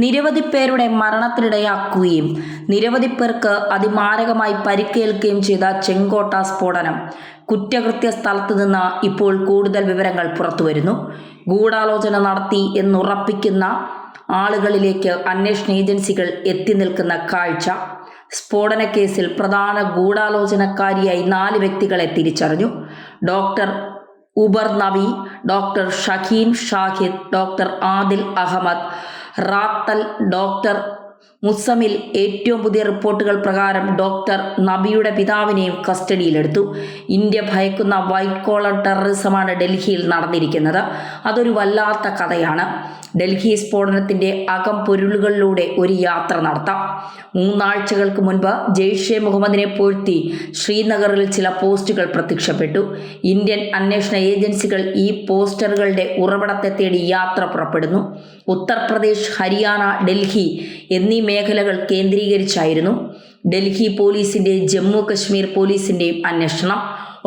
നിരവധി പേരുടെ മരണത്തിനിടയാക്കുകയും നിരവധി പേർക്ക് അതിമാരകമായി പരിക്കേൽക്കുകയും ചെയ്ത ചെങ്കോട്ട സ്ഫോടനം കുറ്റകൃത്യ സ്ഥലത്ത് നിന്ന് ഇപ്പോൾ കൂടുതൽ വിവരങ്ങൾ പുറത്തുവരുന്നു. ഗൂഢാലോചന നടത്തി എന്നുറപ്പിക്കുന്ന ആളുകളിലേക്ക് അന്വേഷണ ഏജൻസികൾ എത്തി നിൽക്കുന്ന കാഴ്ച. സ്ഫോടന കേസിൽ പ്രധാന ഗൂഢാലോചനക്കാരിയായി 4 വ്യക്തികളെ തിരിച്ചറിഞ്ഞു. Doctor Umar Nabi, doctor Shaheen Shahid, doctor Adil Ahmad Rather, doctor Muzammil. ഏറ്റവും പുതിയ റിപ്പോർട്ടുകൾ പ്രകാരം ഡോക്ടർ നബിയുടെ പിതാവിനെയും കസ്റ്റഡിയിലെടുത്തു. ഇന്ത്യ ഭയക്കുന്ന വൈറ്റ് കോളർ ടെററിസമാണ് ഡൽഹിയിൽ നടന്നിരിക്കുന്നത്. അതൊരു വല്ലാത്ത കഥയാണ്. ഡൽഹി സ്ഫോടനത്തിൻ്റെ അകംപൊരുളുകളിലൂടെ ഒരു യാത്ര നടത്താം. 3 ആഴ്ചകൾക്ക് മുൻപ് ജെയ്ഷെ മുഹമ്മദിനെ പുകഴ്ത്തി ശ്രീനഗറിൽ ചില പോസ്റ്റുകൾ പ്രത്യക്ഷപ്പെട്ടു. ഇന്ത്യൻ അന്വേഷണ ഏജൻസികൾ ഈ പോസ്റ്ററുകളുടെ ഉറവിടത്തെ തേടി യാത്ര പുറപ്പെടുന്നു. ഉത്തർപ്രദേശ്, ഹരിയാന, ഡൽഹി എന്നീ മേഖലകൾ കേന്ദ്രീകരിച്ചായിരുന്നു ഡൽഹി പോലീസിൻ്റെയും ജമ്മു കശ്മീർ പോലീസിൻ്റെയും അന്വേഷണം.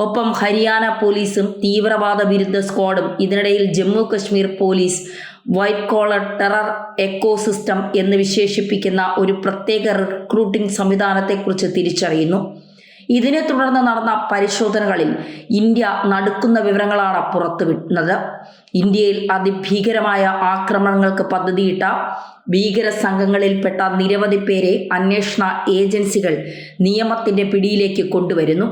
ഒപ്പം ഹരിയാന പോലീസും തീവ്രവാദ വിരുദ്ധ സ്ക്വാഡും. ഇതിനിടയിൽ Jammu Kashmir police white collar terror ecosystem എന്ന് വിശേഷിപ്പിക്കുന്ന ഒരു പ്രത്യേക റിക്രൂട്ടിംഗ് സംവിധാനത്തെക്കുറിച്ച് തിരിച്ചറിയുന്നു. ഇതിനെ തുടർന്ന് നടന്ന പരിശോധനകളിൽ ഇന്ത്യ നടുക്കുന്ന വിവരങ്ങളാണ് പുറത്തുവിടുന്നത്. ഇന്ത്യയിൽ അതിഭീകരമായ ആക്രമണങ്ങൾക്ക് പദ്ധതിയിട്ട ഭീകര സംഘങ്ങളിൽപ്പെട്ട നിരവധി പേരെ അന്വേഷണ ഏജൻസികൾ നിയമത്തിൻ്റെ പിടിയിലേക്ക് കൊണ്ടുവരുന്നു.